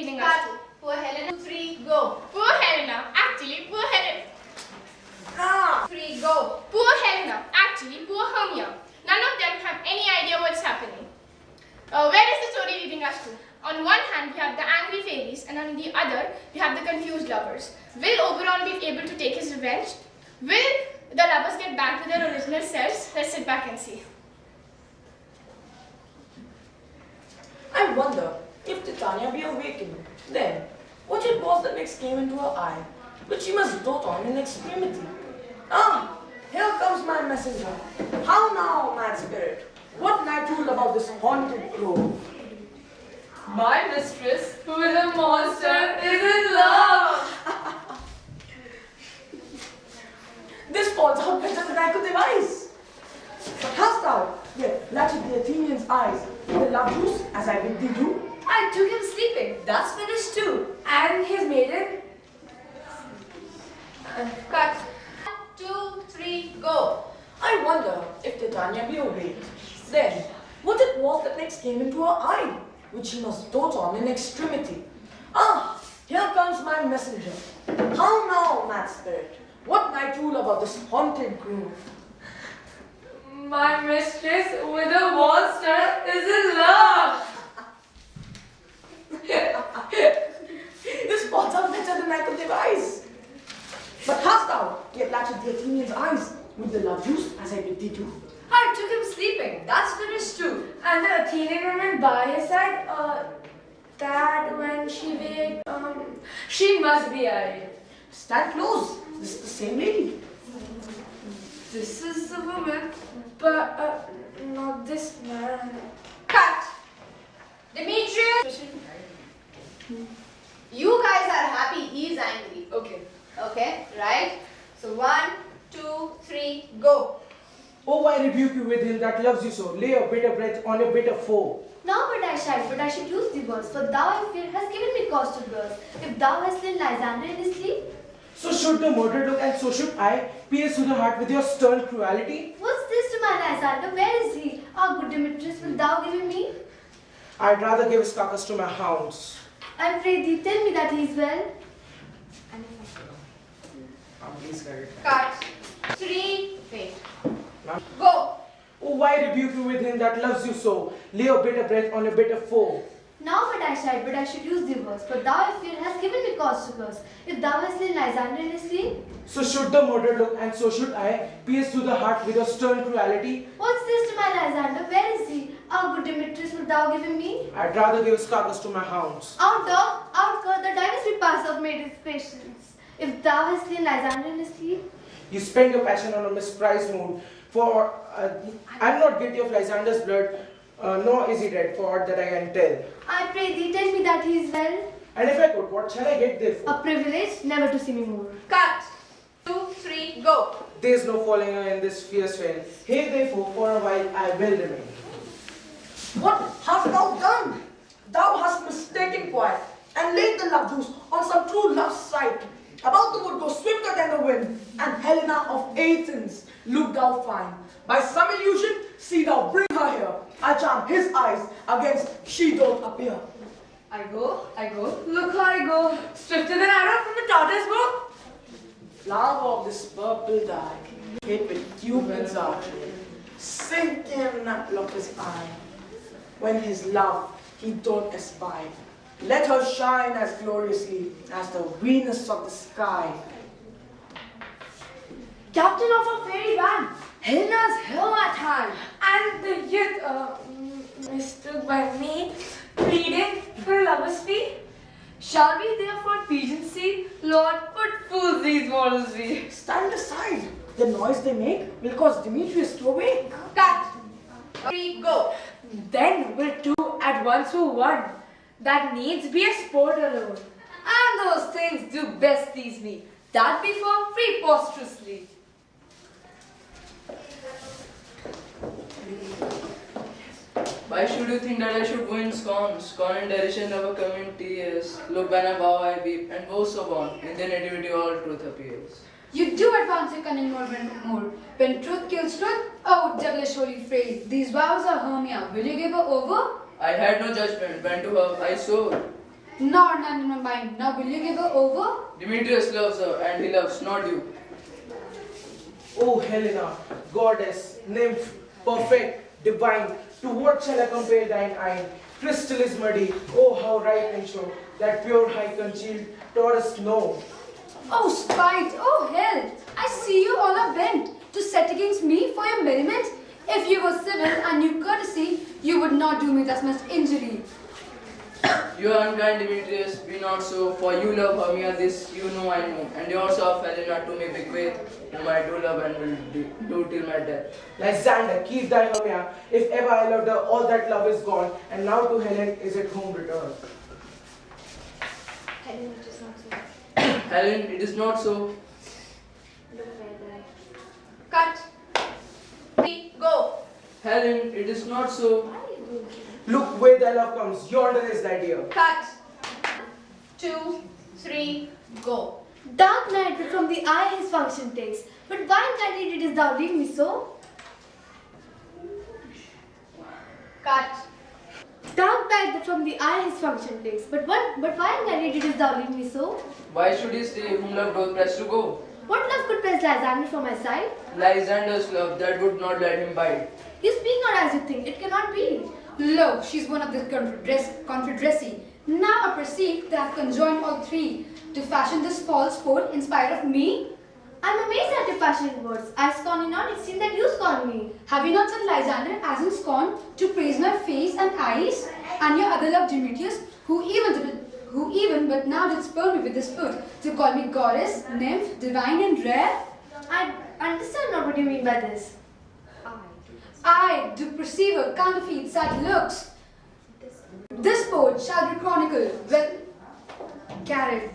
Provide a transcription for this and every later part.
Leading us to. Poor Helena. 2, 3, go. Poor Helena. Actually, poor Helena. 3, go. Poor Helena. Actually, poor Hermia. None of them have any idea what's happening. Where is the story leading us to? On one hand, we have the angry fairies, and on the other, we have the confused lovers. Will Oberon be able to take his revenge? Will the lovers get back to their original selves? Let's sit back and see. I wonder if Titania be awakened, then what it was that next came into her eye, which she must dote on in extremity. Ah, here comes my messenger. How now, mad spirit? What night rule about this haunted grove? My mistress, who is a monster, is in love. This falls out better than I could devise. But hast thou yet latched the Athenians' eyes with the love juice as I bid thee do? I took him sleeping, that's finished too. And his maiden. Cut. 1, 2, 3, go. I wonder if Titania be awake, then what it was that next came into her eye, which she must dote on in extremity. Ah, here comes my messenger. How now, mad spirit? What night rule about this haunted grove? My mistress, with a monster, is in love. This falls out better than I could devise. But hast thou yet latched the Athenians' eyes with the love juice as I bid thee do? I took him sleeping, that's finished too. And the Athenian woman by his side, that when she waked, she must be married. Stand close. This is the same lady. This is the woman, but not this man. Cut. Demetrius. You guys are happy, he is angry. Okay. Okay, right? So 1, 2, 3, go. Oh, I rebuke you with him that loves you so. Lay your bitter breath on your bitter foe. Now but I should use the words, for thou, I fear, hast given me cause to burst. If thou hast slain Lysander in his sleep, So should the murdered look, and so should I, pierce through the heart with your stern cruelty? what's this to my Lysander? Where is he? Our good Demetrius, wilt thou give him me? I'd rather give his carcass to my hounds. I pray thee, tell me that he is well. Please get it. Cut. 3, wait. Ma'am? Go. Oh, why rebuke you with him that loves you so? Lay your bitter breath on your bitter foe. Now but I should use the words, for thou, I fear, hast given me cause to curse. If thou hast slain Lysander in his sleep, So should the murdered look, and so should I, pierce through the heart with your stern cruelty? what's this to my Lysander? Where is he? Our good Demetrius, wilt thou give him me? I'd rather give his carcass to my hounds. Out dog, out cur, the divers we pass of made his patience. If thou hast slain Lysander in his sleep, You spend your passion on a misprized mood, for I'm not guilty of Lysander's blood, nor is he dead, for aught that I can tell. I pray thee, tell me that he is well. And if I could, what shall I get therefore? A privilege never to see me more. Cut. 2, 3, go. There is no falling in this fierce rain. Here therefore, for a while I will remain. What hast thou done? Thou hast mistaken quiet and laid the love juice on some true love's sight. About the wood go swifter than the wind, and Helena of Athens look thou find. By some illusion, see thou bring her here. I charm his eyes against she doth appear. I go, look how I go. Swifter than arrow from the tortoise bow. Flower of this purple dye, hid with Cupid's archery, sink in apple of his eye. When his love he doth espy, let her shine as gloriously as the Venus of the sky. Captain of a fairy band, Helena's here at hand, and the youth mistook by me, pleading for a lover's fee. Shall we therefore pigeon see, Lord, what fools these mortals be? Stand aside. The noise they make will cause Demetrius to awake. Cut. 3, go. Then will two at once who one, that needs be a sport alone. And those things do best please me, that before preposterously. Why should you think that I should win scorn? Scorn and derision never come in tears. Look when I bow, I weep, and woe so born. In the nativity all truth appears. You do advance your cunning more and more. When truth kills truth, oh devilish holy phrase. These vows are Hermia. Will you give her over? I had no judgment, went to her, I swore. Nor none in my mind. Now will you give her over? Demetrius loves her and he loves not you. Oh Helena, goddess, nymph, perfect, divine, to what shall I compare thine eye? Crystal is muddy, oh how ripe and sure, that pure high concealed Taurus snow. Oh, spite! Oh, hell! I see you all are bent to set against me for your merriment. If you were civil and knew courtesy, you would not do me thus much injury. You are unkind, Demetrius, be not so, for you love Hermia, this you know I know, and yours of Helena to me bequeath, whom I do love and will do till my death. Lysander, keep thy Hermia, if ever I loved her, all that love is gone, and now to Helen is at home returned. Helen, it is not so. Helen, it is not so. Look where they Cut. 3, go. Helen, it is not so. Look where thy love comes, yonder is thy dear. Cut. 2, 3, go. Dark night, but from the eye his function takes. But why indeed didst thou leave me so? Cut. Dark night, but from the eye his function takes. But why indeed didst thou leave me so? Why should he stay, whom love doth press to go? What love could press Lysander from my side? Lysander's love, that would not let him bide. You speak not as you think, it cannot be. Lo, she's one of the confederacy. Now I perceive they have conjoined all three to fashion this false sport in spite of me. I am amazed at your passionate words. I scorn you not, it seems that you scorn me. Have you not said Lysander as in scorn to praise my face and eyes, and your other love Demetrius, who even but now did spurn me with his foot, to call me goddess, nymph, divine and rare? I understand not what you mean by this. I do perceive her counterfeit sad looks. This sport shall be chronicled, well carried.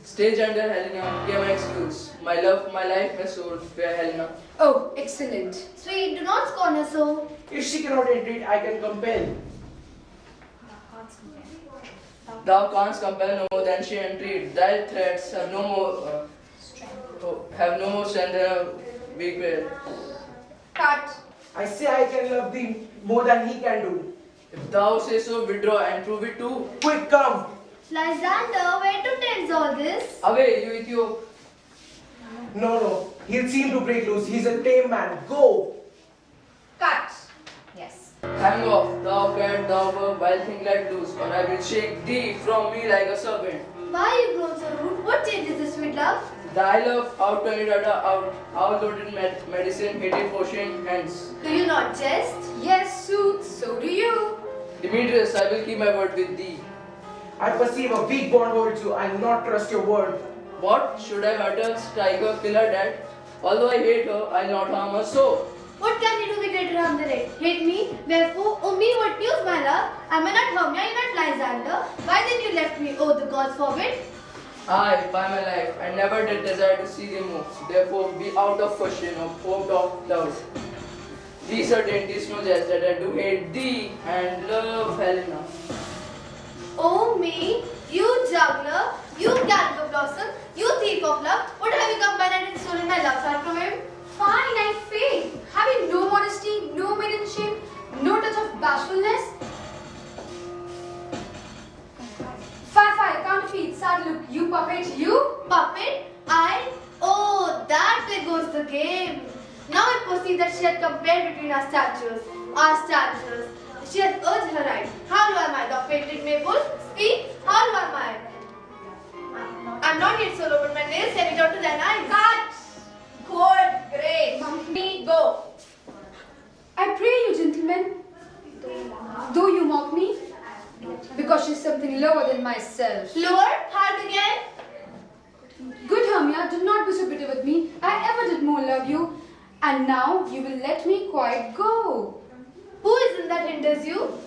Stage under Helena, give my excuse. My love, my life, my soul, fair Helena. Oh, excellent. Sweet, do not scorn her so. If she cannot entreat, I can compel. Thou canst compel no more than she entreat. Thy threats have no more strength than a weak will. Cut. I say I can love thee more than he can do. If thou say so, withdraw and prove it too. Quick, come! Lysander, where to tends all this? Away, you Ethiop. No, he'll seem to break loose. He's a tame man. Go! Cut. Yes. Hang off, thou cat, thou bird, while thing let loose, or I will shake thee from me like a serpent. Why are you grown so rude? What changes this sweet love? Thy love, out-turned out-loaded medicine, hated potion, hence. Do you not jest? Yes, sooth, so do you. Demetrius, I will keep my word with thee. I perceive a weak bond holds you. I will not trust your word. What? Should I hurt her, strike her, kill her dead? Although I hate her, I'll not harm her so. What can you do me greater harm than it? Hate me? Wherefore, oh me, what news, my love? Am I not Hermia, you not Lysander? Why then you left me? Oh, the gods forbid. I, by my life, I never did desire to see thee move. Therefore, be out of question of hope of doubt. Be certain, 'tis no jest that I do hate thee and love Helena. Oh me, you juggler, you gallop blossom, you thief of love. What have you come by night and stolen my love heart from him? Fine, I fail. Have you no modesty, no maiden shame, no touch of bashfulness? Fie, counterfeit, sad look, you puppet, you? Puppet? I? Oh, that way goes the game. Now I perceive that she had compared between our statues. She had urged her right. How do am I, thou painted maple? Speak, how do am I? I'm not yet solo, but my nails have it out to thine eyes. Cut. Good. Great. Me, go. I pray you, gentlemen, though you mock me, because she's something lower than myself. Lower, hard again. Good Hermia, do not be so bitter with me. I ever did more love you, and now you will let me quite go. Who is it that hinders you?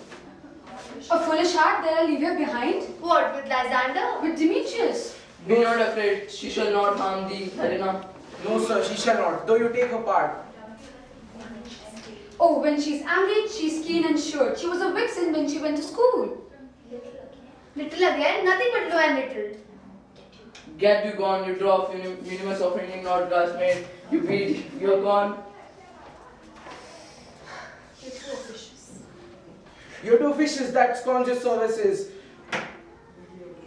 A foolish heart that I leave here behind What, with Lysander? with Demetrius. Be not afraid, she shall not harm thee, Helena. No, sir, she shall not, though you take her part. Oh, when she's angry, she's keen and sure. She was a vixen when she went to school. Little again, nothing but low and little. Get you gone, you drop minimus offending not classmate. You beat, you're gone. You're two fishes that scorns your services.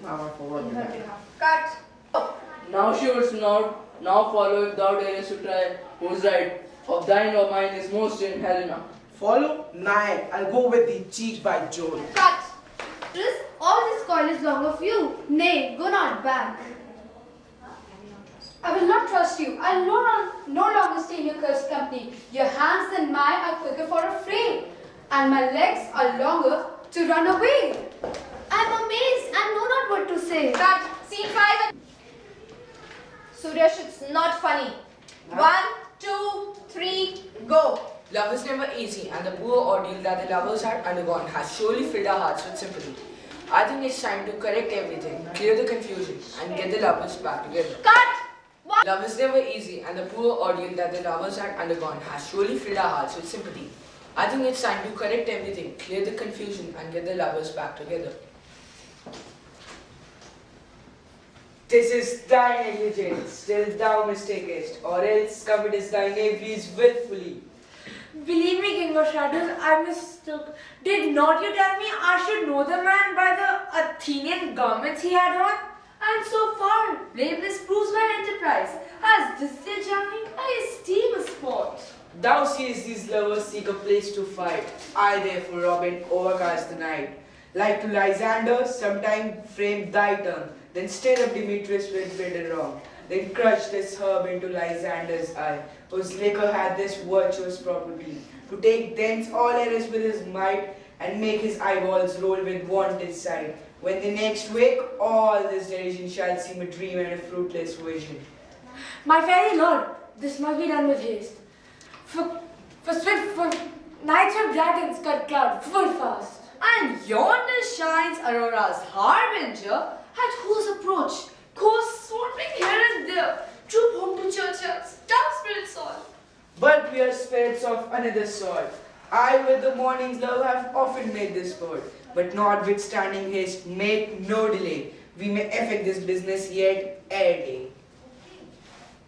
Mama, forward. Cut. Now shouldst now follow if thou darest to try. Whose right of thine or mine is most in Helena? Follow? Nay, I'll go with thee, cheek by Jove. Cut. All this coin is long of you. Nay, go not back. I will not trust you. I will no longer stay in your cursed company. Your hands and mine are quicker for a fray, and my legs are longer to run away. I'm amazed and know not what to say. Cut. Scene 5. Suresh, it's not funny. 1, 2, 3, go. Love is never easy, and the poor ordeal that the lovers had undergone has surely filled our hearts with sympathy. I think it's time to correct everything, clear the confusion, and get the lovers back together. Cut. Love is never easy, and the poor ordeal that the lovers had undergone has surely filled our hearts with sympathy. I think it's time to correct everything, clear the confusion, and get the lovers back together. This is thy negligence, still thou mistakest, or else committest thy knaveries willfully. Believe me, King of Shadows, I mistook. Did not you tell me I should know the man by the Athenian garments he had on? And so far, blameless proves my enterprise. As this day journey, I esteem a sport. Thou seest these lovers seek a place to fight. I therefore, Robin, overcast the night. Like to Lysander, sometime frame thy tongue, then stir up Demetrius with bitter wrong. Then crush this herb into Lysander's eye, whose liquor had this virtuous property, to take thence all errors with his might, and make his eyeballs roll with wonted sight. When they next wake, all this derision shall seem a dream and a fruitless vision. My fairy lord, this must be done with haste. For nights of dragons cut cloud full fast. And yonder shines Aurora's harbinger, at whose approach ghosts swarming here and there, troop home to churchyards, dark spirits all. But we are spirits of another sort. I with the morning's love have often made this word, but notwithstanding haste, make no delay. We may effect this business yet ere day.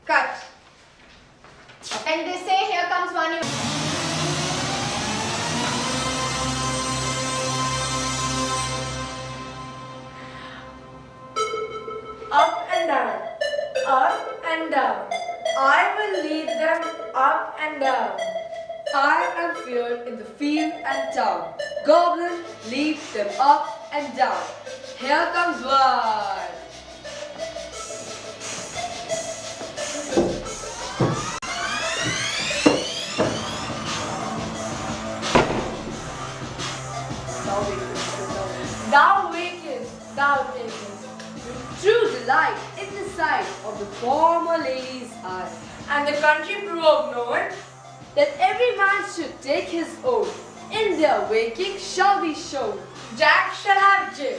Cut. And they say, here comes one. Up and down, up and down. I will lead them up and down. I am feared in the field and town. Goblin, lead them up and down. Here comes one. Thou wakest, thou takest. True delight in the sight of the former lady's eye. And the country proverb known, That every man should take his oath. In their waking shall be shown. Jack shall have Jill,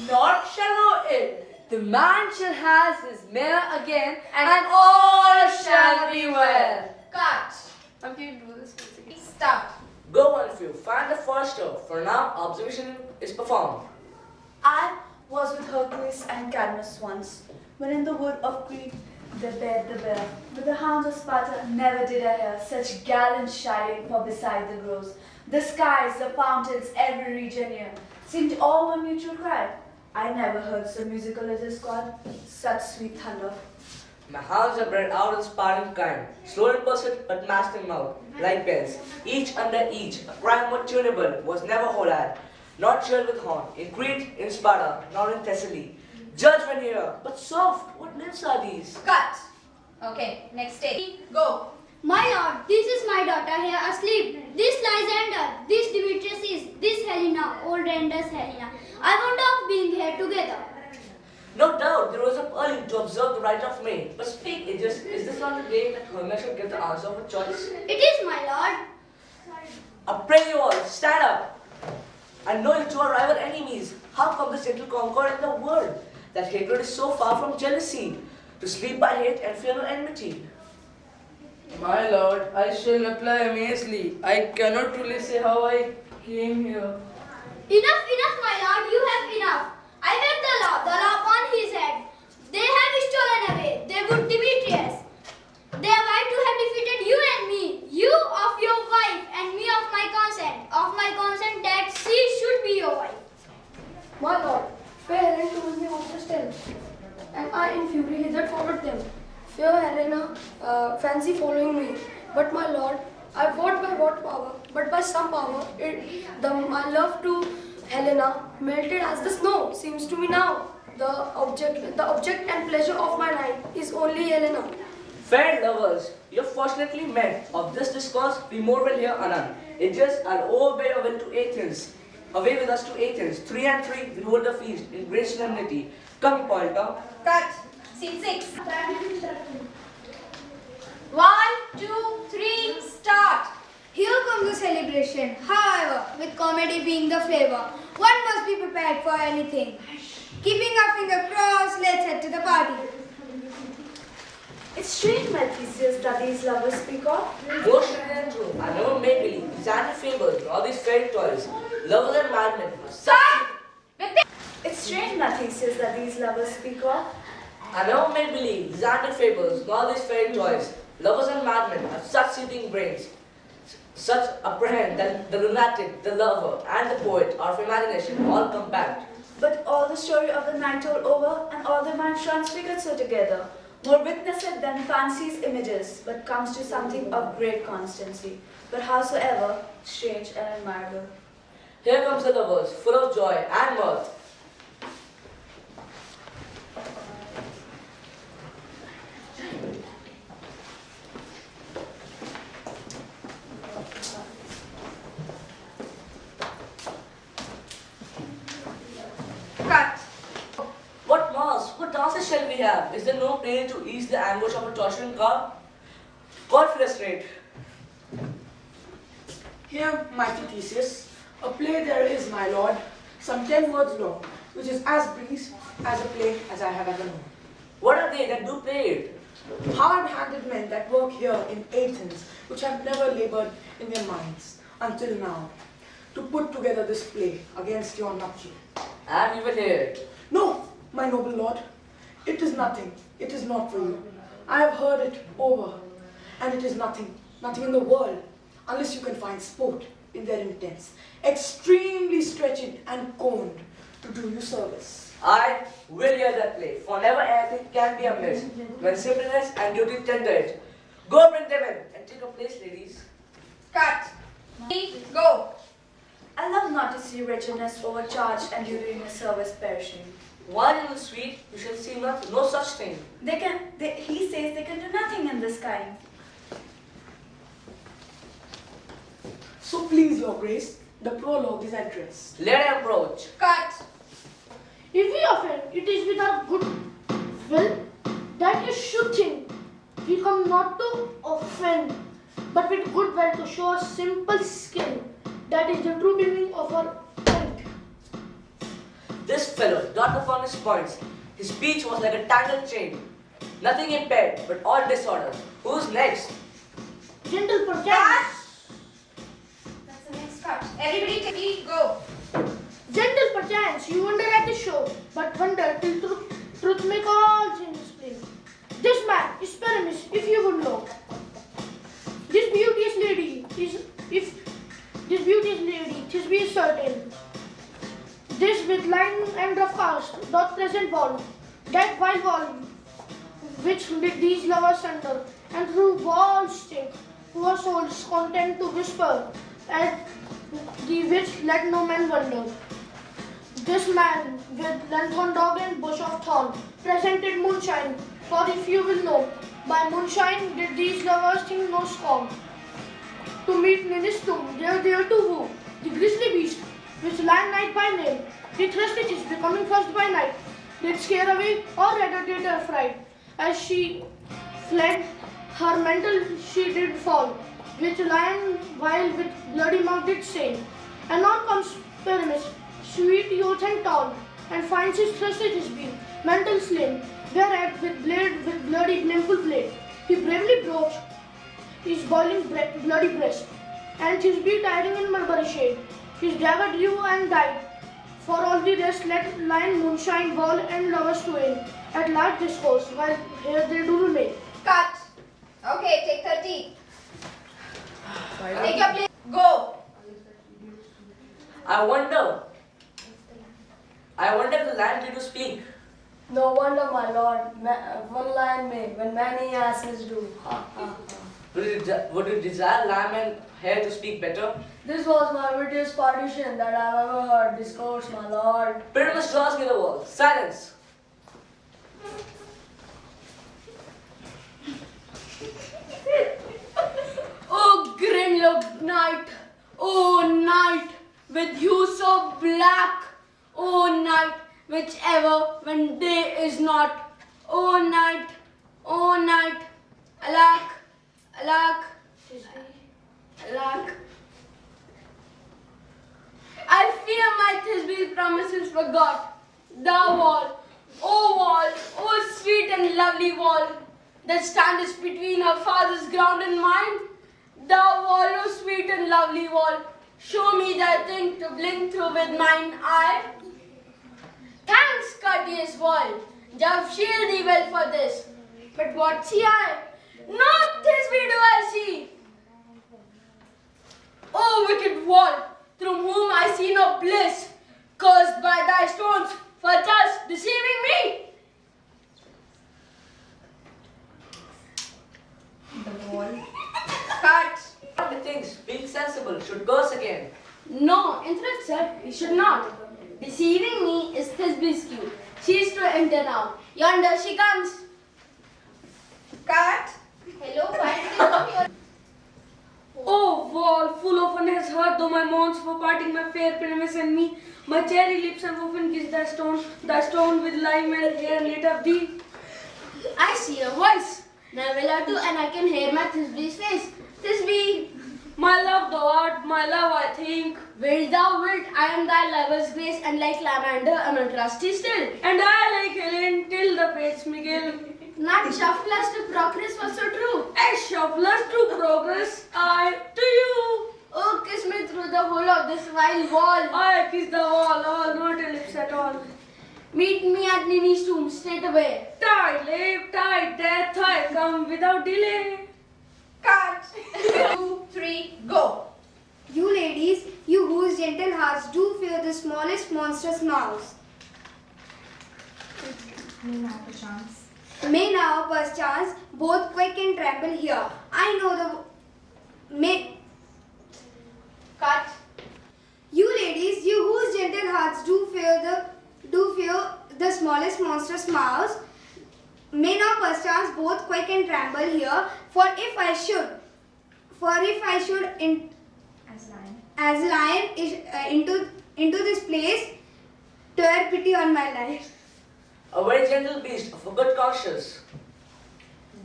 Not shall know it. The man shall have his mare again, and all shall be well. Cut. I'm going to do this once again. Start. Go on, few, find the forester, for now observation is performed. I was with Hercules and Cadmus once, when in the wood of Crete they bared the bear. With the hounds of Sparta never did I hear such gallant shouting for beside the groves. The skies, the fountains, every region near, seemed all one mutual cry. I never heard so musical as a squad, such sweet thunder. My hounds are bred out of Spartan kind, slow in pursuit but masked in mouth, like bells, each under each. A cry more tunable was never whole-eyed, not cheered with horn. In Crete, in Sparta, not in Thessaly. Judge when here, but soft, what lips are these? Cut. Okay, next take. Go. My lord, this is my daughter here asleep. This Lysander, this Demetrius is, this Helena, old Renders Helena. I wonder of being here together. No doubt, there was up early to observe the right of May. But speak, is this not the day that Hermes should give the answer of her choice? It is, my lord. I pray you all, stand up. I know you two are rival enemies. How come this gentle concord in the world? That hatred is so far from jealousy. To sleep by hate and fear no enmity. My lord, I shall reply amazedly. I cannot truly say how I came here. Enough, my lord, you have enough. I have the law upon his head. They have stolen away. They would Demetrius. They are right to have defeated you and me. You of your wife and me of my consent. Of my consent that she should be your wife. My lord, fair Helen told me of I in fury hither followed them. Fair Helena, fancy following me. But my lord, I fought by what power? But by some power, my love to Helena melted as the snow. Seems to me now, the object and pleasure of my life is only Helena. Fair lovers, you fortunately met. Of this discourse, we more will hear anon. Ages are overbear away to Athens. Away with us to Athens. 3 and 3 will hold the feast in great solemnity. Come, Polta. Cut. Scene 6. 1, 2, 3, start. Here comes the celebration. However, with comedy being the flavor, one must be prepared for anything. Keeping our finger crossed, let's head to the party. It's strange, my Theseus, that these lovers speak of. Most and true. I never made believe. Enchanted fables, all these fairy toys. Lovers and madmen. It's strange, my Theseus, that these lovers speak of. I never made believe. Enchanted fables, all these fairy toys. Lovers and madmen have such seething brains. Such apprehend that the lunatic, the lover, and the poet are of imagination, all compact. But all the story of the night told over, and all their minds transfigured so together. More witness it than fancies images, but comes to something of great constancy, but howsoever strange and admirable. Here comes the lovers, full of joy and mirth. Cut. What mass, what dances shall we have? Is there no play to ease the anguish of a torturing car? God frustrate. Here, mighty Theseus, a play there is, my lord, some 10 words long, which is as brief as a play as I have ever known. What are they that do play it? Hard-handed men that work here in Athens, which have never labored in their minds until now, to put together this play against your nuptial. And you will hear it. No, my noble lord, it is nothing. It is not for you. I have heard it over, and it is nothing in the world, unless you can find sport in their intents, extremely stretched and coned to do you service. I will hear that play, for never anything can be amiss, when simpleness and duty tender it. Go bring them in, and take a place, ladies. Cut. Go. I love not to see wretchedness overcharged and duty in your service perishing. While you sweet, you shall see no such thing. He says they can do nothing in this kind. So please, your grace, the prologue is addressed. Let him approach. Cut. If we offend, it is with our good will that you should think. We come not to offend, but with good will to show a simple skill. That is the true meaning of our point. This fellow dwelt upon his points. His speech was like a tangled chain. Nothing impaired, but all disorder. Who's next? Gentle perchance. That's the next cut. Everybody take go. Gentle perchance, you wonder at the show, but wonder till truth make all changes plain. This man is Paramis, if you would know. This beauteous lady is, tis be certain. This with line and rough cast doth present wall, that vile wall which did these lovers under, and through walls stick, poor souls content to whisper, at the which let no man wonder. This man with lanthorn dog and bush of thorn presented moonshine, for if you will know, by moonshine did these lovers think no scorn. To meet Ninnis tomb, they are there to woo the grisly beast, which land night by name, did thrust stitches becoming first by night, did scare away or rather did affright. As she fled, her mantle she did fall, which lion while with bloody mouth did say. Anon comes Paramis, sweet youth and tall, and finds his thrusted his beam, mantle slain, whereat with blade with bloody blameful blade, he bravely broached his boiling bloody breast, and his beak hiding in mulberry shade. His dagger drew and died. For all the rest let lion, moonshine, wall, and lovers twain at large discourse, while here they do remain. Cut. Okay, take 30. Take your place. Go. I wonder if the land did to speak. No wonder, my lord. One lion may, when many asses do. Ha ha ha. Would you desire lamb and hare to speak better? This was my wittiest partition that I've ever heard discourse, my lord. Pyramus draws me the wall. Silence! Oh, grim night, oh night, with hue so black, oh night, whichever when day is not, oh night, alack, alack, alack. I fear my Thisbe's promises forgot. Thou wall, oh sweet and lovely wall, that standest between her father's ground and mine. Thou wall, oh sweet and lovely wall, show me thy thing to blink through with mine eye. Thanks, courteous wall, Jove shield thee well for this. But what see I? Not Thisbe do I see. O wicked wall, through whom I see no bliss, cursed by thy stones for thus deceiving me. The wall. Cut! What methinks, being sensible, should curse again. No, in truth, sir, you should not. Deceiving me is Thisbe's cue. She is to enter now. Yonder she comes. Cut. Hello, why did you come here? Oh, wall, full often has heard though my moans for parting my fair Pyramus and me. My cherry lips have often kissed thy stone with lime and hair lit of thee. I see a voice. Now will I do, and I can hear my Thisbe's face. Thisbe, my love thou art, my love I think. Wilt thou wilt, I am thy lover's grace, and like Lavender am a trusty still. And I like Helen till the fates me kill. Not shufflers to progress was so true. As shufflers to progress, I to you. Oh, kiss me through the hole of this vile wall. I kiss the wall, all not a lips at all. Meet me at Nini's tomb straight away. Tide, lip, tide, death, I come without delay. Cut. 2, 3, go. You ladies, you whose gentle hearts do fear the smallest monstrous mouse, may now perchance both quake and tremble here. I know the Cut. You ladies, you whose gentle hearts do fear the smallest monstrous mouse, may now perchance both quake and tremble here. For if I should as lion is into this place, tear pity on my life. A very gentle beast of a good conscience.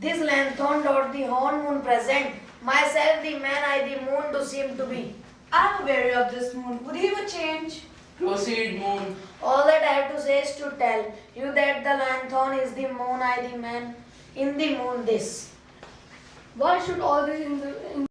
This lanthorn dot the horn moon present, myself the man I the moon do seem to be. I'm weary of this moon. Would you ever change? Proceed, moon. All that I have to say is to tell you that the lanthorn is the moon I the man, in the moon this. Why should all this in